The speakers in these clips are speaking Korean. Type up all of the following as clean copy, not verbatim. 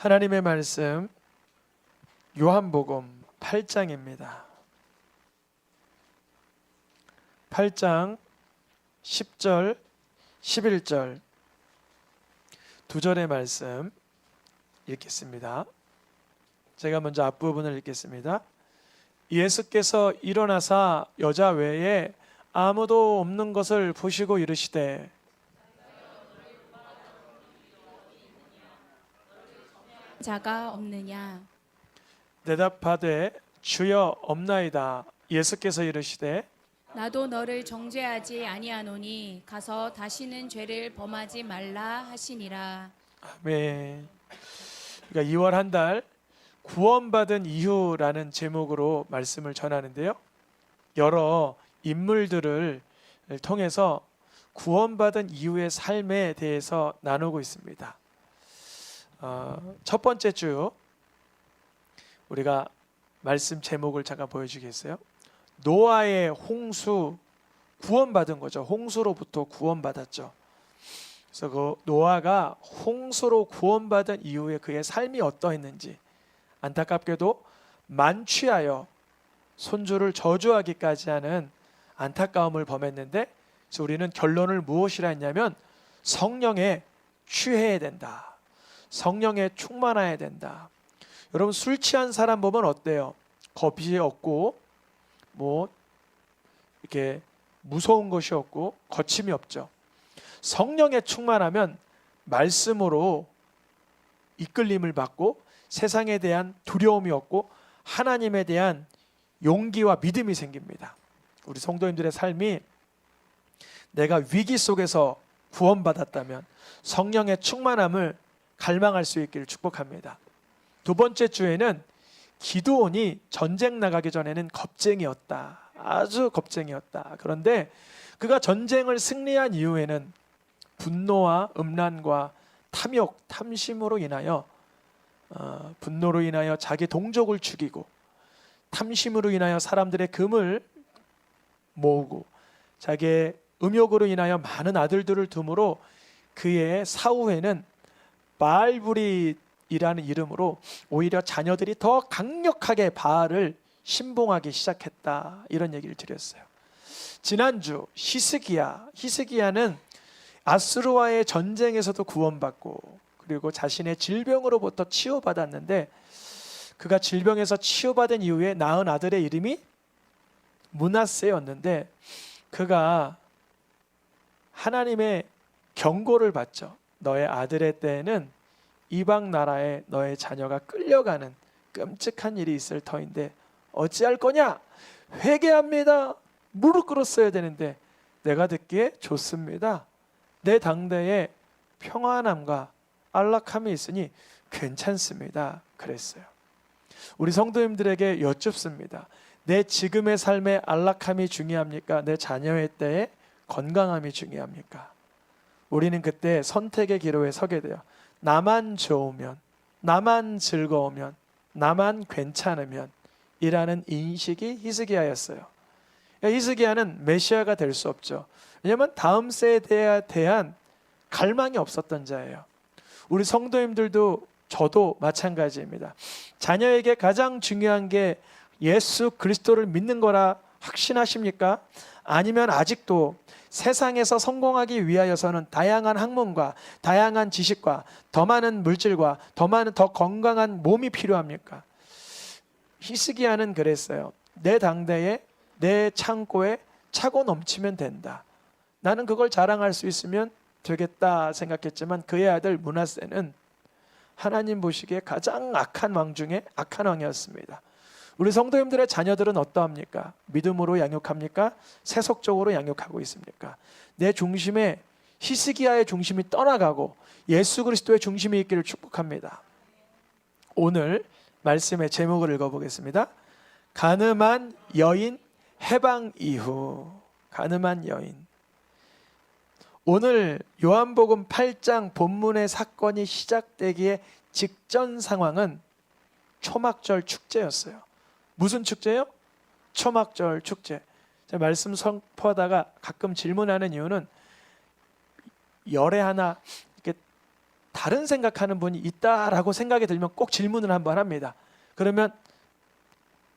하나님의 말씀 요한복음 8장입니다. 8장 10절, 11절 두 절의 말씀 읽겠습니다. 제가 먼저 앞부분을 읽겠습니다. 예수께서 일어나사 여자 외에 아무도 없는 것을 보시고 이르시되 자가 없느냐? 대답하되 주여 없나이다. 예수께서 이르시되 나도 너를 정죄하지 아니하노니 가서 다시는 죄를 범하지 말라 하시니라. 아멘. 그러니까 2월 한 달 구원받은 이유라는 제목으로 말씀을 전하는데요. 여러 인물들을 통해서 구원받은 이후의 삶에 대해서 나누고 있습니다. 첫 번째 주 우리가 말씀 제목을 잠깐 보여주겠어요? 노아의 홍수, 구원받은 거죠. 홍수로부터 구원받았죠. 그래서 그 노아가 홍수로 구원받은 이후에 그의 삶이 어떠했는지, 안타깝게도 만취하여 손주를 저주하기까지 하는 안타까움을 범했는데, 그래서 우리는 결론을 무엇이라 했냐면 성령에 취해야 된다. 성령에 충만해야 된다. 여러분, 술 취한 사람 보면 어때요? 겁이 없고 뭐 이렇게 무서운 것이 없고 거침이 없죠. 성령에 충만하면 말씀으로 이끌림을 받고 세상에 대한 두려움이 없고 하나님에 대한 용기와 믿음이 생깁니다. 우리 성도님들의 삶이 내가 위기 속에서 구원받았다면 성령의 충만함을 갈망할 수 있기를 축복합니다. 두 번째 주에는 기드온이 전쟁 나가기 전에는 겁쟁이였다. 아주 겁쟁이였다. 그런데 그가 전쟁을 승리한 이후에는 분노와 음란과 탐욕, 탐심으로 인하여 분노로 인하여 자기 동족을 죽이고 탐심으로 인하여 사람들의 금을 모으고 자기의 음욕으로 인하여 많은 아들들을 둠으로 그의 사후에는 바알불이라는 이름으로 오히려 자녀들이 더 강력하게 바알을 신봉하기 시작했다. 이런 얘기를 드렸어요. 지난주 히스기야는 아수르와의 전쟁에서도 구원받고 그리고 자신의 질병으로부터 치유받았는데 그가 질병에서 치유받은 이후에 낳은 아들의 이름이 므낫세였는데 그가 하나님의 경고를 받죠. 너의 아들의 때에는 이방 나라에 너의 자녀가 끌려가는 끔찍한 일이 있을 터인데 어찌할 거냐? 회개합니다. 무릎 꿇었어야 되는데 내가 듣기에 좋습니다. 내 당대에 평안함과 안락함이 있으니 괜찮습니다. 그랬어요. 우리 성도님들에게 여쭙습니다. 내 지금의 삶의 안락함이 중요합니까? 내 자녀의 때에 건강함이 중요합니까? 우리는 그때 선택의 기로에 서게 돼요. 나만 좋으면, 나만 즐거우면, 나만 괜찮으면 이라는 인식이 히스기야였어요. 히스기야는 메시아가 될 수 없죠. 왜냐하면 다음 세대에 대한 갈망이 없었던 자예요. 우리 성도님들도 저도 마찬가지입니다. 자녀에게 가장 중요한 게 예수 그리스도를 믿는 거라 확신하십니까? 아니면 아직도 세상에서 성공하기 위하여서는 다양한 학문과 다양한 지식과 더 많은 물질과 더 건강한 몸이 필요합니까? 히스기야는 그랬어요. 내 당대에 내 창고에 차고 넘치면 된다. 나는 그걸 자랑할 수 있으면 되겠다 생각했지만 그의 아들 므낫세는 하나님 보시기에 가장 악한 왕 중에 악한 왕이었습니다. 우리 성도님들의 자녀들은 어떠합니까? 믿음으로 양육합니까? 세속적으로 양육하고 있습니까? 내 중심에 히스기야의 중심이 떠나가고 예수 그리스도의 중심이 있기를 축복합니다. 오늘 말씀의 제목을 읽어보겠습니다. 가늠한 여인 해방 이후. 가늠한 여인. 오늘 요한복음 8장 본문의 사건이 시작되기에 직전 상황은 초막절 축제였어요. 무슨 축제요? 초막절 축제. 제가 말씀 선포하다가 가끔 질문하는 이유는 열에 하나 이렇게 다른 생각하는 분이 있다라고 생각이 들면 꼭 질문을 한번 합니다. 그러면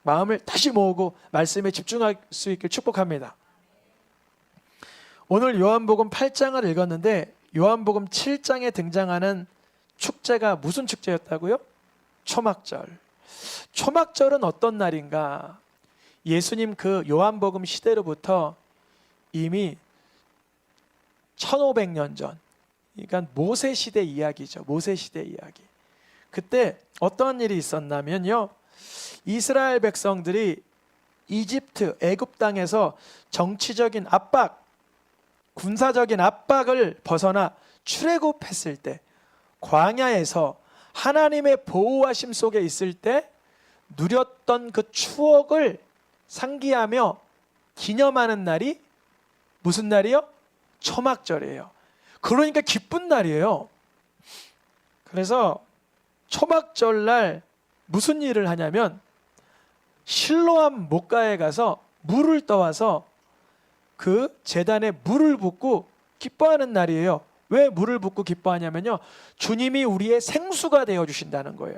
마음을 다시 모으고 말씀에 집중할 수 있길 축복합니다. 오늘 요한복음 8장을 읽었는데 요한복음 7장에 등장하는 축제가 무슨 축제였다고요? 초막절. 초막절은 어떤 날인가? 예수님 그 요한복음 시대로부터 이미 1500년 전, 그러니까 모세 시대 이야기죠. 모세 시대 이야기. 그때 어떤 일이 있었냐면요, 이스라엘 백성들이 이집트, 애굽 땅에서 정치적인 압박, 군사적인 압박을 벗어나 출애굽했을 때, 광야에서 하나님의 보호하심 속에 있을 때 누렸던 그 추억을 상기하며 기념하는 날이 무슨 날이요? 초막절이에요. 그러니까 기쁜 날이에요. 그래서 초막절날 무슨 일을 하냐면 실로암 목가에 가서 물을 떠와서 그 제단에 물을 붓고 기뻐하는 날이에요. 왜 물을 붓고 기뻐하냐면요, 주님이 우리의 생수가 되어 주신다는 거예요.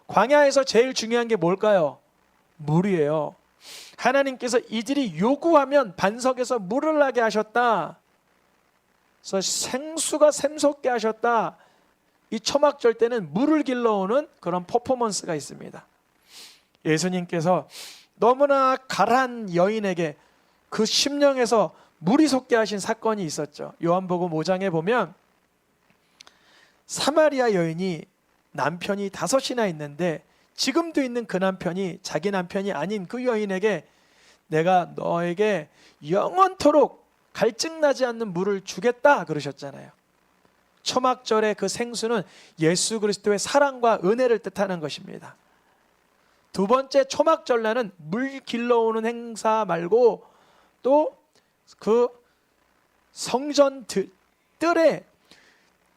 광야에서 제일 중요한 게 뭘까요? 물이에요. 하나님께서 이들이 요구하면 반석에서 물을 나게 하셨다. 그래서 생수가 샘솟게 하셨다. 이 초막절 때는 물을 길러오는 그런 퍼포먼스가 있습니다. 예수님께서 너무나 가란 여인에게 그 심령에서 물이 솟게 하신 사건이 있었죠. 요한복음 5장에 보면 사마리아 여인이 남편이 5이나 있는데 지금도 있는 그 남편이 자기 남편이 아닌 그 여인에게 내가 너에게 영원토록 갈증나지 않는 물을 주겠다 그러셨잖아요. 초막절의 그 생수는 예수 그리스도의 사랑과 은혜를 뜻하는 것입니다. 두 번째, 초막절날은 물 길러오는 행사 말고 또 그 성전 뜰에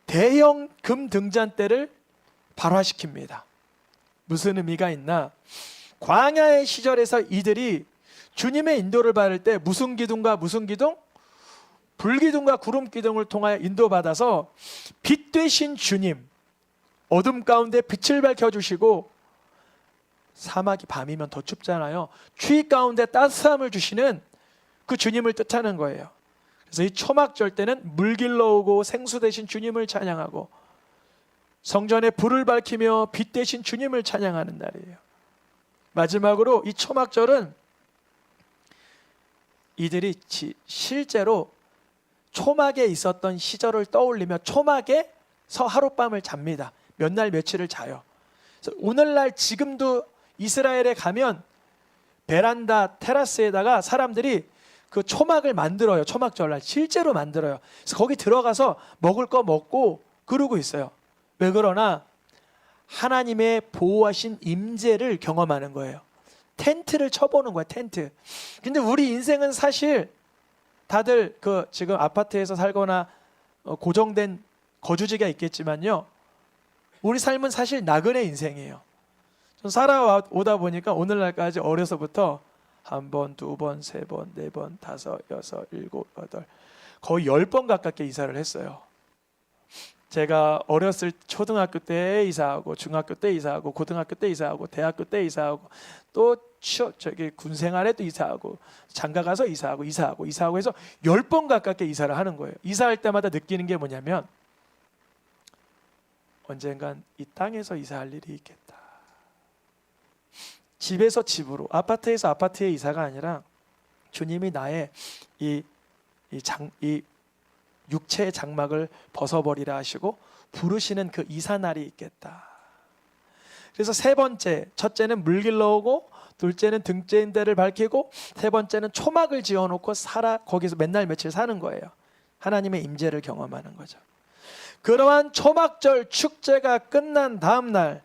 대형 금 등잔대를 발화시킵니다. 무슨 의미가 있나? 광야의 시절에서 이들이 주님의 인도를 받을 때 무슨 기둥과 무슨 기둥? 불기둥과 구름 기둥을 통하여 인도받아서 빛 되신 주님, 어둠 가운데 빛을 밝혀주시고, 사막이 밤이면 더 춥잖아요. 추위 가운데 따스함을 주시는 그 주님을 뜻하는 거예요. 그래서 이 초막절 때는 물 길러오고 생수 되신 주님을 찬양하고 성전에 불을 밝히며 빛 되신 주님을 찬양하는 날이에요. 마지막으로 이 초막절은 이들이 실제로 초막에 있었던 시절을 떠올리며 초막에서 하룻밤을 잡니다. 몇 날 며칠을 자요. 그래서 오늘날 지금도 이스라엘에 가면 베란다 테라스에다가 사람들이 그 초막을 만들어요. 초막절날 실제로 만들어요. 그래서 거기 들어가서 먹을 거 먹고 그러고 있어요. 왜 그러나? 하나님의 보호하신 임재를 경험하는 거예요. 텐트를 쳐보는 거야, 텐트. 근데 우리 인생은 사실 다들 그 지금 아파트에서 살거나 고정된 거주지가 있겠지만요, 우리 삶은 사실 나그네 인생이에요. 좀 살아오다 보니까 오늘날까지 어려서부터 1번, 2번, 3번, 4번, 5, 6, 7, 8 거의 10번 가깝게 이사를 했어요. 제가 어렸을 초등학교 때 이사하고 중학교 때 이사하고 고등학교 때 이사하고 대학교 때 이사하고 또 군 생활에도 이사하고 장가 가서 이사하고 해서 10번 가깝게 이사를 하는 거예요. 이사할 때마다 느끼는 게 뭐냐면 언젠간 이 땅에서 이사할 일이 있겠다. 집에서 집으로, 아파트에서 아파트의 이사가 아니라 주님이 나의 이 육체의 장막을 벗어버리라 하시고 부르시는 그 이사날이 있겠다. 그래서 세 번째, 첫째는 물 길러오고, 둘째는 등잔대를 밝히고, 세 번째는 초막을 지어놓고 거기서 맨날 며칠 사는 거예요. 하나님의 임재를 경험하는 거죠. 그러한 초막절 축제가 끝난 다음 날,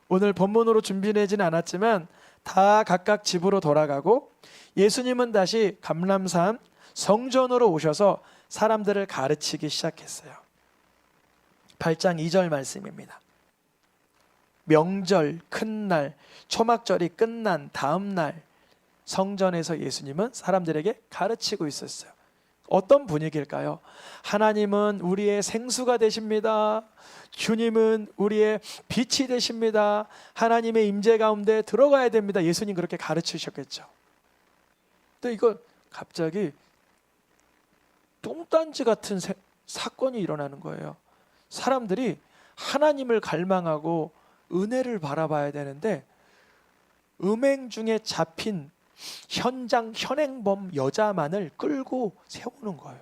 오늘 본문으로 준비되지는 않았지만 다 각각 집으로 돌아가고 예수님은 다시 감람산 성전으로 오셔서 사람들을 가르치기 시작했어요. 8장 2절 말씀입니다. 명절, 큰 날, 초막절이 끝난 다음 날 성전에서 예수님은 사람들에게 가르치고 있었어요. 어떤 분위기일까요? 하나님은 우리의 생수가 되십니다. 주님은 우리의 빛이 되십니다. 하나님의 임재 가운데 들어가야 됩니다. 예수님 그렇게 가르치셨겠죠. 근데 이거 갑자기 뚱딴지 같은 사건이 일어나는 거예요. 사람들이 하나님을 갈망하고 은혜를 바라봐야 되는데 음행 중에 잡힌 현행범 여자만을 끌고 세우는 거예요.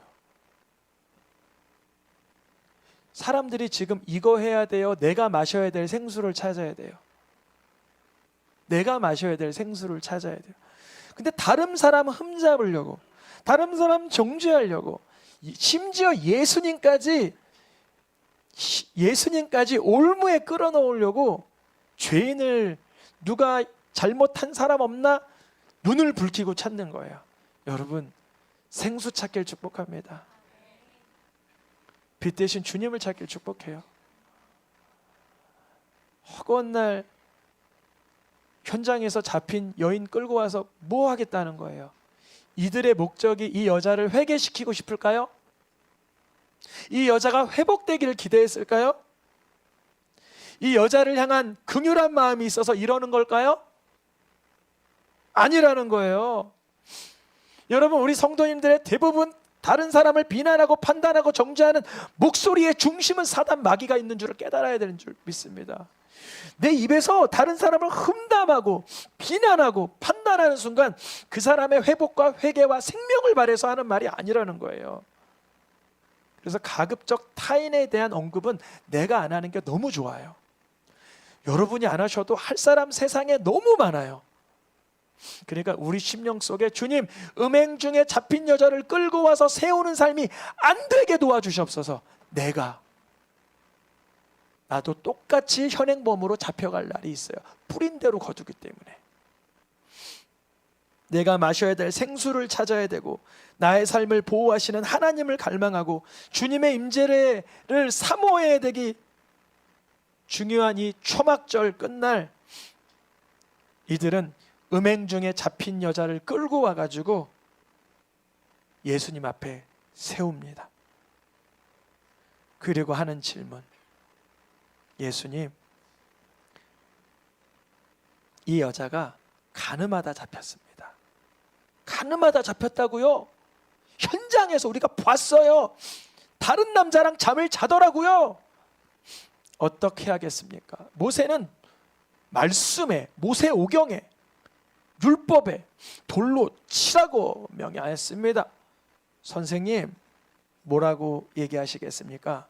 사람들이 지금 이거 해야 돼요. 내가 마셔야 될 생수를 찾아야 돼요. 내가 마셔야 될 생수를 찾아야 돼요. 근데 다른 사람 흠잡으려고, 다른 사람 정죄하려고, 심지어 예수님까지 올무에 끌어넣으려고 죄인을 누가 잘못한 사람 없나 눈을 붉히고 찾는 거예요. 여러분, 생수 찾길 축복합니다. 빛 대신 주님을 찾길 축복해요. 허구한 날 현장에서 잡힌 여인 끌고 와서 뭐 하겠다는 거예요? 이들의 목적이 이 여자를 회개시키고 싶을까요? 이 여자가 회복되기를 기대했을까요? 이 여자를 향한 긍휼한 마음이 있어서 이러는 걸까요? 아니라는 거예요. 여러분, 우리 성도님들의 대부분 다른 사람을 비난하고 판단하고 정죄하는 목소리의 중심은 사단 마귀가 있는 줄을 깨달아야 되는 줄 믿습니다. 내 입에서 다른 사람을 흠담하고 비난하고 판단하는 순간 그 사람의 회복과 회개와 생명을 바래서 하는 말이 아니라는 거예요. 그래서 가급적 타인에 대한 언급은 내가 안 하는 게 너무 좋아요. 여러분이 안 하셔도 할 사람 세상에 너무 많아요. 그러니까 우리 심령 속에 주님, 음행 중에 잡힌 여자를 끌고 와서 세우는 삶이 안 되게 도와주시옵소서. 나도 똑같이 현행범으로 잡혀갈 날이 있어요. 뿌린 대로 거두기 때문에. 내가 마셔야 될 생수를 찾아야 되고 나의 삶을 보호하시는 하나님을 갈망하고 주님의 임재를 사모해야 되기 중요한 이 초막절 끝날 이들은 음행 중에 잡힌 여자를 끌고 와가지고 예수님 앞에 세웁니다. 그리고 하는 질문, 예수님, 이 여자가 가늠하다 잡혔습니다. 가늠하다 잡혔다고요? 현장에서 우리가 봤어요. 다른 남자랑 잠을 자더라고요. 어떻게 하겠습니까? 모세는 말씀에, 모세오경에, 율법에 돌로 치라고 명령하였습니다. 선생님, 뭐라고 얘기하시겠습니까?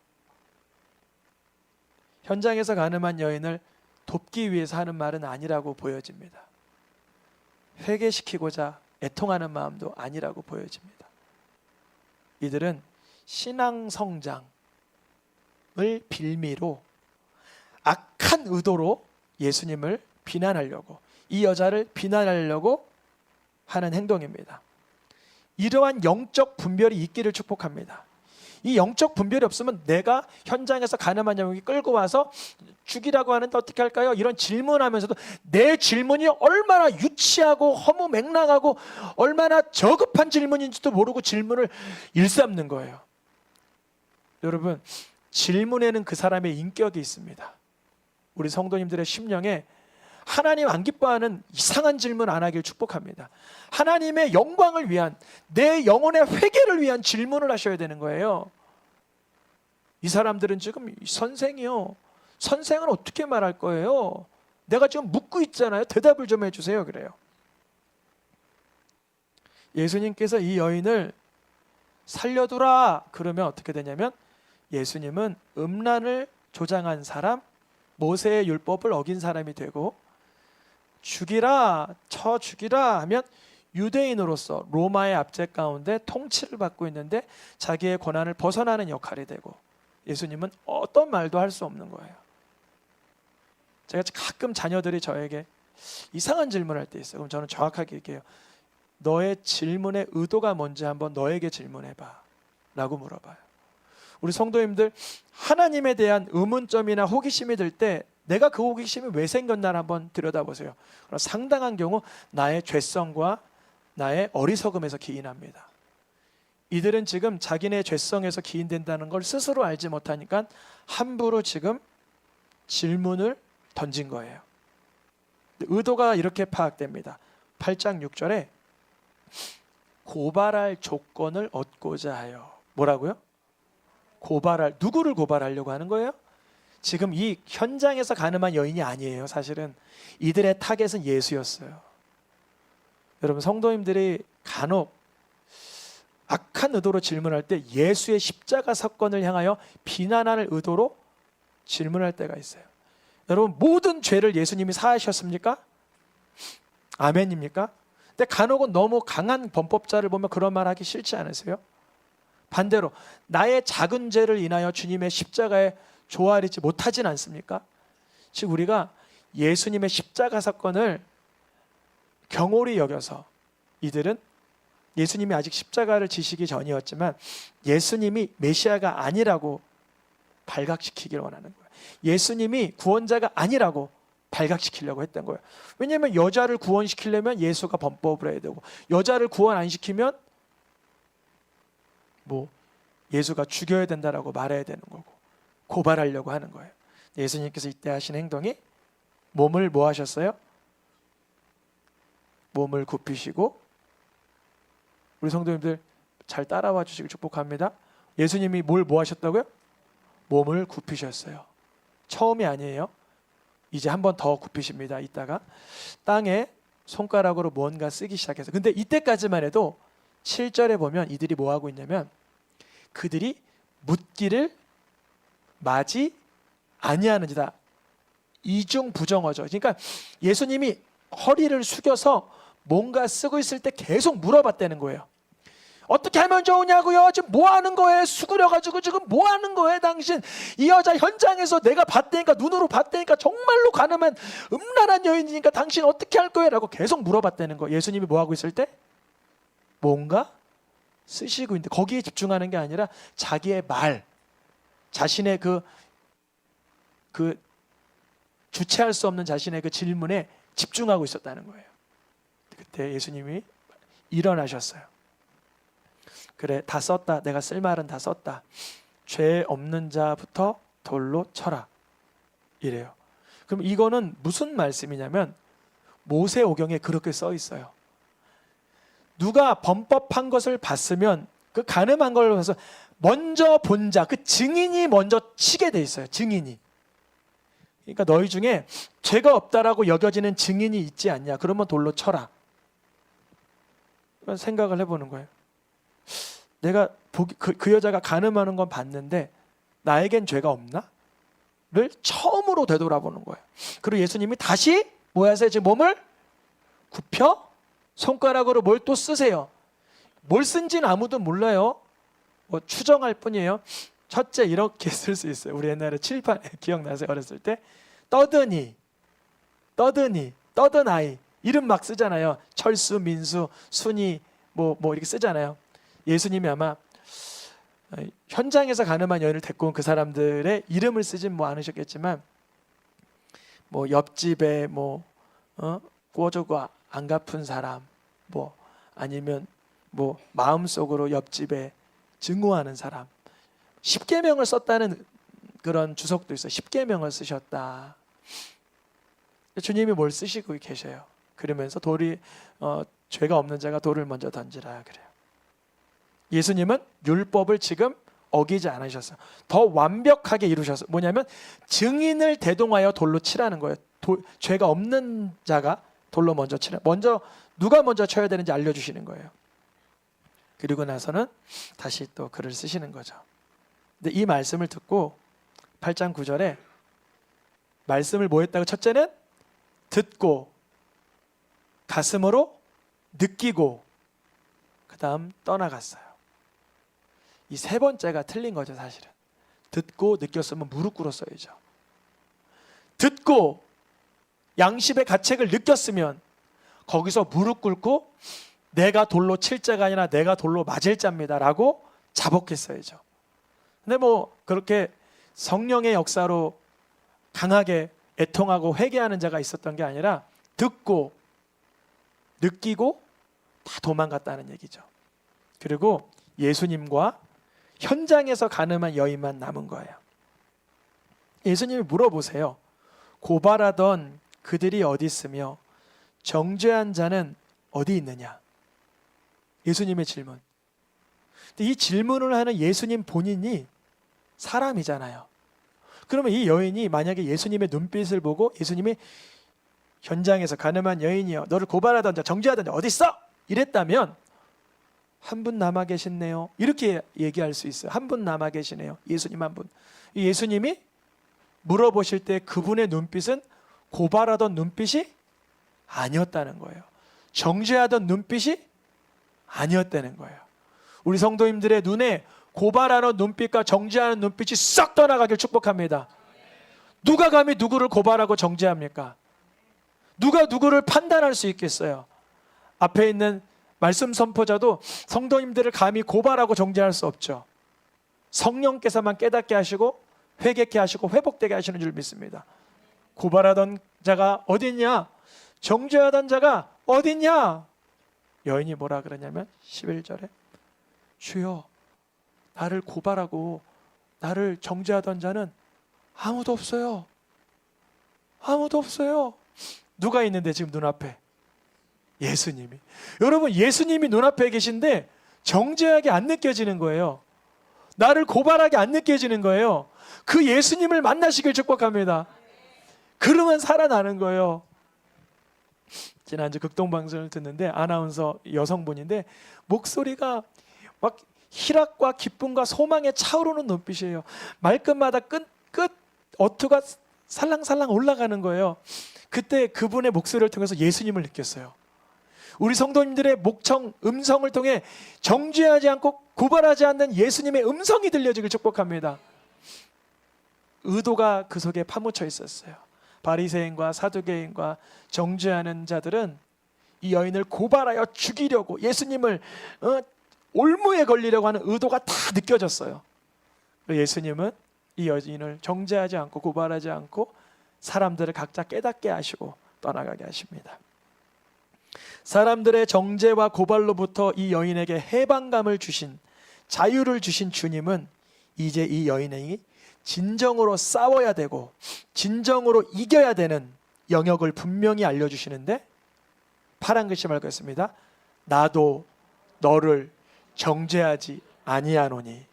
현장에서 가늠한 여인을 돕기 위해서 하는 말은 아니라고 보여집니다. 회개시키고자 애통하는 마음도 아니라고 보여집니다. 이들은 신앙 성장을 빌미로 악한 의도로 예수님을 비난하려고, 이 여자를 비난하려고 하는 행동입니다. 이러한 영적 분별이 있기를 축복합니다. 이 영적 분별이 없으면 내가 현장에서 가늠한 여인을 끌고 와서 죽이라고 하는데 어떻게 할까요? 이런 질문하면서도 내 질문이 얼마나 유치하고 허무맹랑하고 얼마나 저급한 질문인지도 모르고 질문을 일삼는 거예요. 여러분, 질문에는 그 사람의 인격이 있습니다. 우리 성도님들의 심령에 하나님 안 기뻐하는 이상한 질문 안 하길 축복합니다. 하나님의 영광을 위한, 내 영혼의 회개를 위한 질문을 하셔야 되는 거예요. 이 사람들은 지금 선생이요, 선생은 어떻게 말할 거예요? 내가 지금 묻고 있잖아요. 대답을 좀 해주세요. 그래요. 예수님께서 이 여인을 살려두라 그러면 어떻게 되냐면, 예수님은 음란을 조장한 사람, 모세의 율법을 어긴 사람이 되고, 죽이라, 쳐 죽이라 하면 유대인으로서 로마의 압제 가운데 통치를 받고 있는데 자기의 권한을 벗어나는 역할이 되고, 예수님은 어떤 말도 할 수 없는 거예요. 제가 가끔 자녀들이 저에게 이상한 질문을 할 때 있어요. 그럼 저는 정확하게 얘기해요. 너의 질문의 의도가 뭔지 한번 너에게 질문해봐 라고 물어봐요. 우리 성도님들, 하나님에 대한 의문점이나 호기심이 들 때 내가 그 호기심이 왜 생겼나를 한번 들여다보세요. 그럼 상당한 경우 나의 죄성과 나의 어리석음에서 기인합니다. 이들은 지금 자기네 죄성에서 기인된다는 걸 스스로 알지 못하니까 함부로 지금 질문을 던진 거예요. 의도가 이렇게 파악됩니다. 8장 6절에 고발할 조건을 얻고자 하여. 뭐라고요? 누구를 고발하려고 하는 거예요? 지금 이 현장에서 가늠한 여인이 아니에요. 사실은 이들의 타겟은 예수였어요. 여러분, 성도님들이 간혹 악한 의도로 질문할 때 예수의 십자가 사건을 향하여 비난하는 의도로 질문할 때가 있어요. 여러분, 모든 죄를 예수님이 사하셨습니까? 아멘입니까? 근데 간혹은 너무 강한 범법자를 보면 그런 말 하기 싫지 않으세요? 반대로 나의 작은 죄를 인하여 주님의 십자가에 조아리지 못하진 않습니까? 즉 우리가 예수님의 십자가 사건을 경홀히 여겨서 이들은 예수님이 아직 십자가를 지시기 전이었지만 예수님이 메시아가 아니라고 발각시키기를 원하는 거예요. 예수님이 구원자가 아니라고 발각시키려고 했던 거예요. 왜냐하면 여자를 구원시키려면 예수가 범법을 해야 되고, 여자를 구원 안 시키면 뭐 예수가 죽여야 된다라고 말해야 되는 거고, 고발하려고 하는 거예요. 예수님께서 이때 하신 행동이 몸을 뭐 하셨어요? 몸을 굽히시고, 우리 성도님들 잘 따라와 주시길 축복합니다. 예수님이 뭘 뭐 하셨다고요? 몸을 굽히셨어요. 처음이 아니에요. 이제 한 번 더 굽히십니다. 이따가 땅에 손가락으로 뭔가 쓰기 시작해서. 근데 이때까지만 해도 7절에 보면 이들이 뭐 하고 있냐면 그들이 묻기를 마지 아니하는지다. 이중부정어죠. 그러니까 예수님이 허리를 숙여서 뭔가 쓰고 있을 때 계속 물어봤다는 거예요. 어떻게 하면 좋으냐고요? 지금 뭐 하는 거예요? 수그려가지고 지금 뭐 하는 거예요? 당신 이 여자 현장에서 내가 봤다니까, 눈으로 봤다니까, 정말로 가늠한 음란한 여인이니까 당신 어떻게 할 거예요? 라고 계속 물어봤다는 거예요. 예수님이 뭐 하고 있을 때? 뭔가 쓰시고 있는데 거기에 집중하는 게 아니라 자기의 말, 자신의 그 주체할 수 없는 자신의 그 질문에 집중하고 있었다는 거예요. 그때 예수님이 일어나셨어요. 그래, 다 썼다. 내가 쓸 말은 다 썼다. 죄 없는 자부터 돌로 쳐라. 이래요. 그럼 이거는 무슨 말씀이냐면 모세오경에 그렇게 써 있어요. 누가 범법한 것을 봤으면 그 가늠한 걸 봐서 먼저 본 자, 그 증인이 먼저 치게 돼 있어요. 증인이. 그러니까 너희 중에 죄가 없다라고 여겨지는 증인이 있지 않냐? 그러면 돌로 쳐라. 생각을 해보는 거예요. 내가 그 여자가 가늠하는 건 봤는데 나에겐 죄가 없나? 를 처음으로 되돌아보는 거예요. 그리고 예수님이 다시 뭐 하세요? 지금 몸을 굽혀 손가락으로 뭘 또 쓰세요. 뭘 쓴지는 아무도 몰라요. 뭐 추정할 뿐이에요. 첫째 이렇게 쓸 수 있어요. 우리 옛날에 칠판에 기억나세요? 어렸을 때 떠드니, 떠든 아이 이름 막 쓰잖아요. 철수, 민수, 순이 뭐 이렇게 쓰잖아요. 예수님이 아마 현장에서 가늠한 여인을 데리고 온 그 사람들의 이름을 쓰진 뭐 않으셨겠지만 뭐 옆집에 꾸어주고 안 갚은 사람, 뭐 아니면 뭐 마음속으로 옆집에 증오하는 사람, 십계명을 썼다는 그런 주석도 있어요. 십계명을 쓰셨다. 주님이 뭘 쓰시고 계셔요. 그러면서 죄가 없는 자가 돌을 먼저 던지라 그래요. 예수님은 율법을 지금 어기지 않으셨어요. 더 완벽하게 이루셨어요. 뭐냐면 증인을 대동하여 돌로 치라는 거예요. 죄가 없는 자가 돌로 먼저 치라. 누가 먼저 쳐야 되는지 알려주시는 거예요. 그리고 나서는 다시 또 글을 쓰시는 거죠. 근데 이 말씀을 듣고 8장 9절에 말씀을 뭐 했다고? 첫째는 듣고 가슴으로 느끼고 그 다음 떠나갔어요. 이 세 번째가 틀린 거죠. 사실은 듣고 느꼈으면 무릎 꿇었어야죠. 듣고 양심의 가책을 느꼈으면 거기서 무릎 꿇고 내가 돌로 칠 자가 아니라 내가 돌로 맞을 자입니다 라고 자복했어야죠. 근데 뭐 그렇게 성령의 역사로 강하게 애통하고 회개하는 자가 있었던 게 아니라 듣고 느끼고 다 도망갔다는 얘기죠. 그리고 예수님과 현장에서 가늠한 여인만 남은 거예요. 예수님이 물어보세요. 고발하던 그들이 어디 있으며 정죄한 자는 어디 있느냐? 예수님의 질문. 근데 이 질문을 하는 예수님 본인이 사람이잖아요. 그러면 이 여인이 만약에 예수님의 눈빛을 보고 예수님이 현장에서 가늠한 여인이여 너를 고발하던 자 정죄하던 자 어디 있어? 이랬다면 한 분 남아 계시네요. 이렇게 얘기할 수 있어요. 한 분 남아 계시네요. 예수님 한 분. 이 예수님이 물어보실 때 그분의 눈빛은 고발하던 눈빛이 아니었다는 거예요. 정죄하던 눈빛이 아니었다는 거예요. 우리 성도님들의 눈에 고발하는 눈빛과 정죄하는 눈빛이 싹 떠나가길 축복합니다. 누가 감히 누구를 고발하고 정죄합니까? 누가 누구를 판단할 수 있겠어요? 앞에 있는 말씀 선포자도 성도님들을 감히 고발하고 정죄할 수 없죠. 성령께서만 깨닫게 하시고 회개케 하시고 회복되게 하시는 줄 믿습니다. 고발하던 자가 어딨냐? 정죄하던 자가 어딨냐? 여인이 뭐라 그러냐면 11절에 주여 나를 고발하고 나를 정죄하던 자는 아무도 없어요. 아무도 없어요. 누가 있는데 지금 눈앞에? 예수님이. 여러분 예수님이 눈앞에 계신데 정죄하게 안 느껴지는 거예요. 나를 고발하게 안 느껴지는 거예요. 그 예수님을 만나시길 축복합니다. 그러면 살아나는 거예요. 지난주 극동방송을 듣는데 아나운서 여성분인데 목소리가 막 희락과 기쁨과 소망에 차오르는 눈빛이에요. 말끝마다 끝 어투가 살랑살랑 올라가는 거예요. 그때 그분의 목소리를 통해서 예수님을 느꼈어요. 우리 성도님들의 목청 음성을 통해 정죄하지 않고 고발하지 않는 예수님의 음성이 들려지길 축복합니다. 의도가 그 속에 파묻혀 있었어요. 바리새인과 사두개인과 정죄하는 자들은 이 여인을 고발하여 죽이려고 예수님을 올무에 걸리려고 하는 의도가 다 느껴졌어요. 예수님은 이 여인을 정죄하지 않고 고발하지 않고 사람들을 각자 깨닫게 하시고 떠나가게 하십니다. 사람들의 정죄와 고발로부터 이 여인에게 해방감을 주신, 자유를 주신 주님은 이제 이 여인이 진정으로 싸워야 되고 진정으로 이겨야 되는 영역을 분명히 알려주시는데 파란 글씨 말고 있습니다. 나도 너를 정죄하지 아니하노니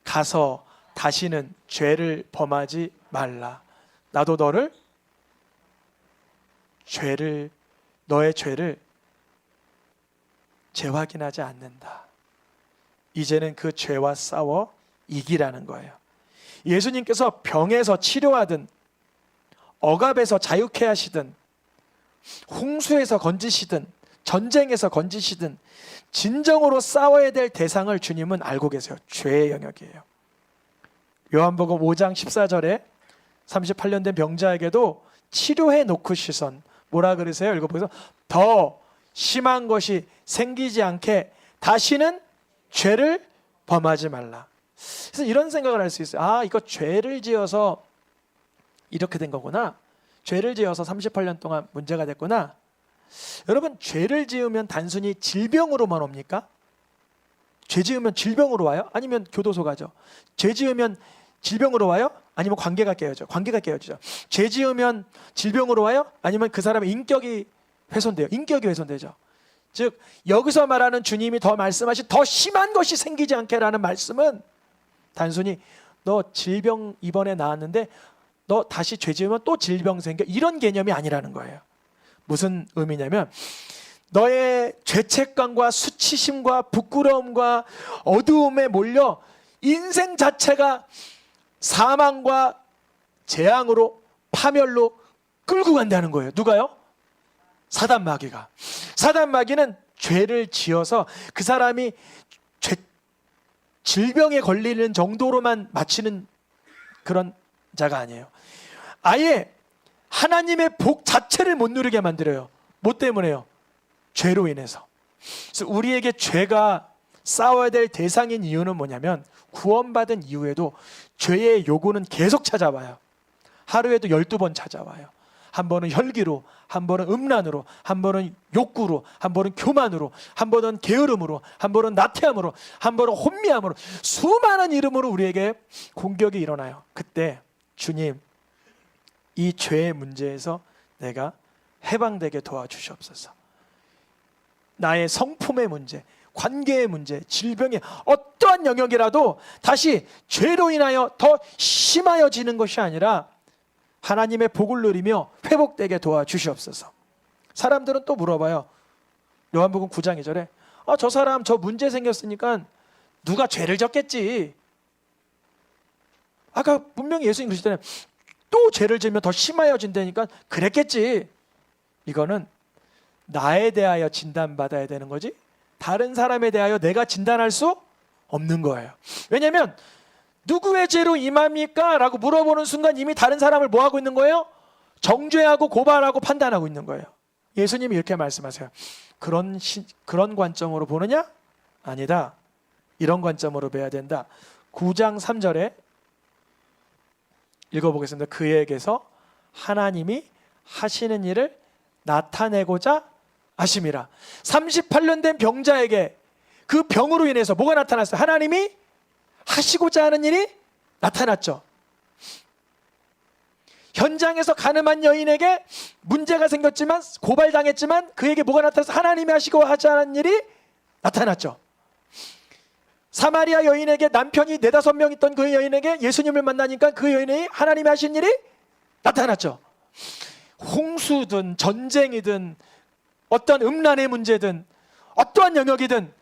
가서 다시는 죄를 범하지 말라. 나도 너의 죄를 재확인하지 않는다. 이제는 그 죄와 싸워 이기라는 거예요. 예수님께서 병에서 치료하든 억압에서 자유케 하시든 홍수에서 건지시든 전쟁에서 건지시든 진정으로 싸워야 될 대상을 주님은 알고 계세요. 죄의 영역이에요. 요한복음 5장 14절에 38년 된 병자에게도 치료해 놓고시선 뭐라 그러세요? 읽어보세요. 더 심한 것이 생기지 않게 다시는 죄를 범하지 말라. 그래서 이런 생각을 할 수 있어요. 아, 이거 죄를 지어서 이렇게 된 거구나. 죄를 지어서 38년 동안 문제가 됐구나. 여러분, 죄를 지으면 단순히 질병으로만 옵니까? 죄 지으면 질병으로 와요? 아니면 교도소 가죠? 죄 지으면 질병으로 와요? 아니면 관계가 깨어져? 관계가 깨어지죠. 죄 지으면 질병으로 와요? 아니면 그 사람의 인격이 훼손돼요? 인격이 훼손되죠. 즉 여기서 말하는 주님이 더 말씀하신 더 심한 것이 생기지 않게라는 말씀은 단순히 너 질병 이번에 나았는데 너 다시 죄 지으면 또 질병 생겨, 이런 개념이 아니라는 거예요. 무슨 의미냐면 너의 죄책감과 수치심과 부끄러움과 어두움에 몰려 인생 자체가 사망과 재앙으로 파멸로 끌고 간다는 거예요. 누가요? 사단 마귀가. 사단 마귀는 죄를 지어서 그 사람이 질병에 걸리는 정도로만 마치는 그런 자가 아니에요. 아예 하나님의 복 자체를 못 누리게 만들어요. 뭐 때문에요? 죄로 인해서. 그래서 우리에게 죄가 싸워야 될 대상인 이유는 뭐냐면 구원받은 이후에도 죄의 요구는 계속 찾아와요. 하루에도 12번 찾아와요. 한 번은 혈기로, 한 번은 음란으로, 한 번은 욕구로, 한 번은 교만으로, 한 번은 게으름으로, 한 번은 나태함으로, 한 번은 혼미함으로, 수많은 이름으로 우리에게 공격이 일어나요. 그때 주님, 이 죄의 문제에서 내가 해방되게 도와주시옵소서. 나의 성품의 문제, 관계의 문제, 질병의 어떠한 영역이라도 다시 죄로 인하여 더 심하여지는 것이 아니라 하나님의 복을 누리며 회복되게 도와주시옵소서. 사람들은 또 물어봐요. 요한복음 9장 2절에 저 사람 저 문제 생겼으니까 누가 죄를 졌겠지. 아까 분명히 예수님 그러시잖아요. 또 죄를 지면 더 심하여진다니까 그랬겠지. 이거는 나에 대하여 진단받아야 되는 거지 다른 사람에 대하여 내가 진단할 수 없는 거예요. 왜냐하면 누구의 죄로 임합니까? 라고 물어보는 순간 이미 다른 사람을 뭐 하고 있는 거예요? 정죄하고 고발하고 판단하고 있는 거예요. 예수님이 이렇게 말씀하세요. 그런 관점으로 보느냐? 아니다. 이런 관점으로 봐야 된다. 9장 3절에 읽어보겠습니다. 그에게서 하나님이 하시는 일을 나타내고자 하심이라. 38년 된 병자에게 그 병으로 인해서 뭐가 나타났어요? 하나님이 하시고자 하는 일이 나타났죠. 현장에서 가늠한 여인에게 문제가 생겼지만 고발당했지만 그에게 뭐가 나타나서 하나님이 하시고 하지 않은 일이 나타났죠. 사마리아 여인에게 남편이 4-5명 있던 그 여인에게 예수님을 만나니까 그 여인이 하나님이 하신 일이 나타났죠. 홍수든 전쟁이든 어떤 음란의 문제든 어떠한 영역이든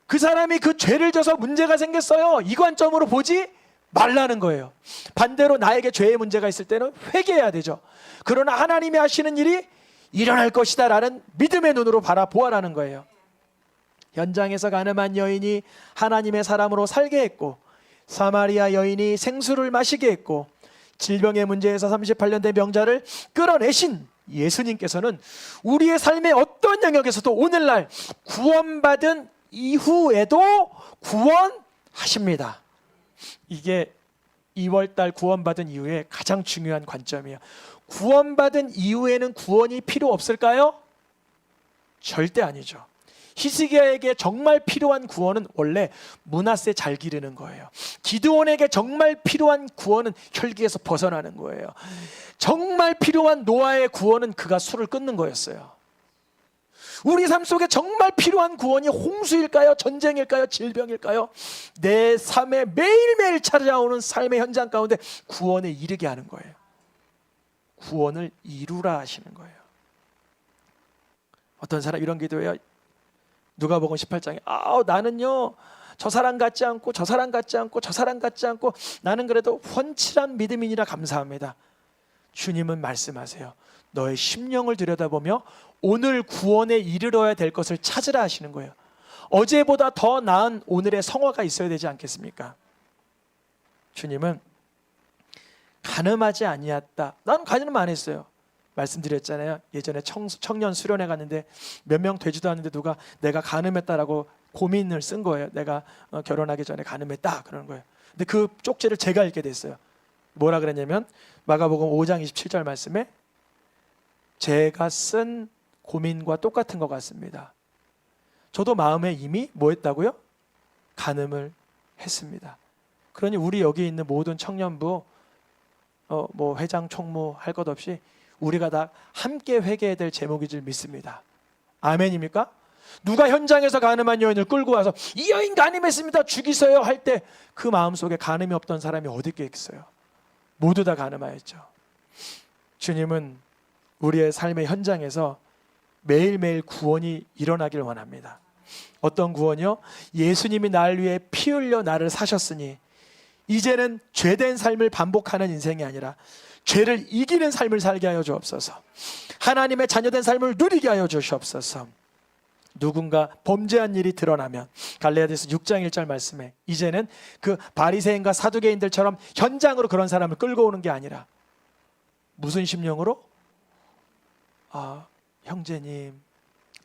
그 사람이 그 죄를 져서 문제가 생겼어요. 이 관점으로 보지 말라는 거예요. 반대로 나에게 죄의 문제가 있을 때는 회개해야 되죠. 그러나 하나님이 하시는 일이 일어날 것이다 라는 믿음의 눈으로 바라보아라는 거예요. 현장에서 가늠한 여인이 하나님의 사람으로 살게 했고 사마리아 여인이 생수를 마시게 했고 질병의 문제에서 38년 된 병자를 끌어내신 예수님께서는 우리의 삶의 어떤 영역에서도 오늘날 구원받은 이후에도 구원하십니다. 이게 2월달 구원받은 이후에 가장 중요한 관점이에요. 구원받은 이후에는 구원이 필요 없을까요? 절대 아니죠. 히스기야에게 정말 필요한 구원은 원래 므낫세 잘 기르는 거예요. 기드온에게 정말 필요한 구원은 혈기에서 벗어나는 거예요. 정말 필요한 노아의 구원은 그가 술을 끊는 거였어요. 우리 삶 속에 정말 필요한 구원이 홍수일까요? 전쟁일까요? 질병일까요? 내 삶에 매일매일 찾아오는 삶의 현장 가운데 구원에 이르게 하는 거예요. 구원을 이루라 하시는 거예요. 어떤 사람 이런 기도해요. 누가복음 18장에 나는요 저 사람 같지 않고 저 사람 같지 않고 저 사람 같지 않고 나는 그래도 훤칠한 믿음이니라 감사합니다. 주님은 말씀하세요. 너의 심령을 들여다보며 오늘 구원에 이르러야 될 것을 찾으라 하시는 거예요. 어제보다 더 나은 오늘의 성화가 있어야 되지 않겠습니까? 주님은 가늠하지 아니했다. 나는 가늠 안 했어요. 말씀드렸잖아요. 예전에 청년 수련회 갔는데 몇 명 되지도 않는데 누가 내가 가늠했다라고 고민을 쓴 거예요. 내가 결혼하기 전에 가늠했다 그러는 거예요. 근데 그 쪽지를 제가 읽게 됐어요. 뭐라 그랬냐면 마가복음 5장 27절 말씀에 제가 쓴 고민과 똑같은 것 같습니다. 저도 마음에 이미 뭐 했다고요? 가늠을 했습니다. 그러니 우리 여기 있는 모든 청년부 뭐 회장 총무 할 것 없이 우리가 다 함께 회개해야 될 제목인 줄 믿습니다. 아멘입니까? 누가 현장에서 가늠한 여인을 끌고 와서 이 여인 가늠했습니다 죽이세요 할 때 그 마음속에 가늠이 없던 사람이 어디 있겠어요? 모두 다 가늠하였죠. 주님은 우리의 삶의 현장에서 매일매일 구원이 일어나길 원합니다. 어떤 구원이요? 예수님이 나를 위해 피 흘려 나를 사셨으니 이제는 죄된 삶을 반복하는 인생이 아니라 죄를 이기는 삶을 살게 하여 주옵소서. 하나님의 자녀된 삶을 누리게 하여 주시옵소서. 누군가 범죄한 일이 드러나면 갈라디아서 6장 1절 말씀에 이제는 그 바리새인과 사두개인들처럼 현장으로 그런 사람을 끌고 오는 게 아니라 무슨 심령으로? 형제님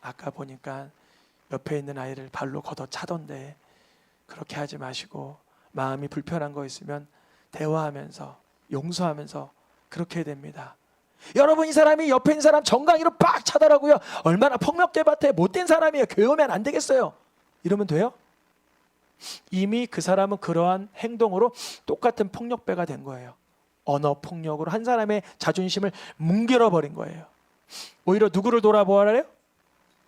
아까 보니까 옆에 있는 아이를 발로 걷어 차던데 그렇게 하지 마시고 마음이 불편한 거 있으면 대화하면서 용서하면서 그렇게 해야 됩니다. 여러분, 이 사람이 옆에 있는 사람 정강이로 빡 차더라고요. 얼마나 폭력대밭에 못된 사람이에요. 교회 오면 안 되겠어요. 이러면 돼요? 이미 그 사람은 그러한 행동으로 똑같은 폭력배가 된 거예요. 언어 폭력으로 한 사람의 자존심을 뭉개려 버린 거예요. 오히려 누구를 돌아보아래요?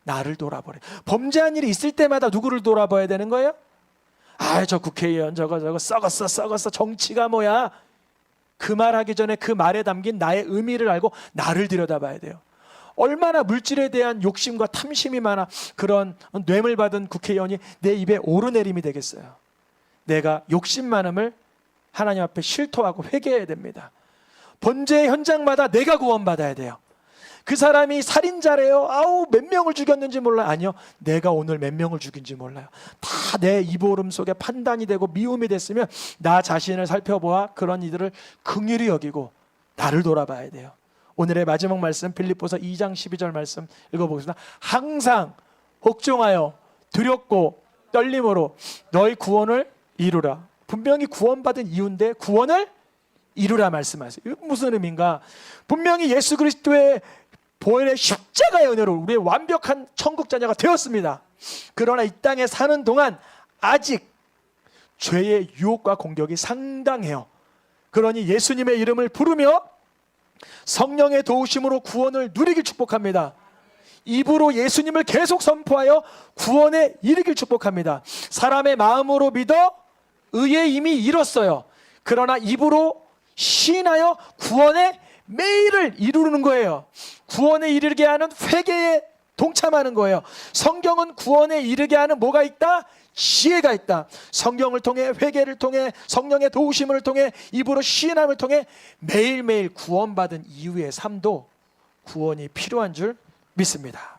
나를 돌아보래. 범죄한 일이 있을 때마다 누구를 돌아봐야 되는 거예요? 아, 저 국회의원 저거 썩었어. 정치가 뭐야? 그 말하기 전에 그 말에 담긴 나의 의미를 알고 나를 들여다봐야 돼요. 얼마나 물질에 대한 욕심과 탐심이 많아 그런 뇌물 받은 국회의원이 내 입에 오르내림이 되겠어요. 내가 욕심 많음을 하나님 앞에 실토하고 회개해야 됩니다. 범죄의 현장마다 내가 구원받아야 돼요. 그 사람이 살인자래요. 아우, 몇 명을 죽였는지 몰라요. 아니요, 내가 오늘 몇 명을 죽인지 몰라요. 다 내 입오름 속에 판단이 되고 미움이 됐으면 나 자신을 살펴보아 그런 이들을 긍휼히 여기고 나를 돌아봐야 돼요. 오늘의 마지막 말씀 빌립보서 2장 12절 말씀 읽어보겠습니다. 항상 복종하여 두렵고 떨림으로 너희 구원을 이루라. 분명히 구원받은 이유인데 구원을 이루라 말씀하세요. 이거 무슨 의미인가? 분명히 예수 그리스도의 보혈의 십자가의 은혜로 우리의 완벽한 천국 자녀가 되었습니다. 그러나 이 땅에 사는 동안 아직 죄의 유혹과 공격이 상당해요. 그러니 예수님의 이름을 부르며 성령의 도우심으로 구원을 누리길 축복합니다. 입으로 예수님을 계속 선포하여 구원에 이르길 축복합니다. 사람의 마음으로 믿어 의에 이미 이뤘어요. 그러나 입으로 시인하여 구원의 매일을 이루는 거예요. 구원에 이르게 하는 회개에 동참하는 거예요. 성경은 구원에 이르게 하는 뭐가 있다? 지혜가 있다. 성경을 통해, 회개를 통해, 성령의 도우심을 통해, 입으로 시인함을 통해 매일매일 구원받은 이후의 삶도 구원이 필요한 줄 믿습니다.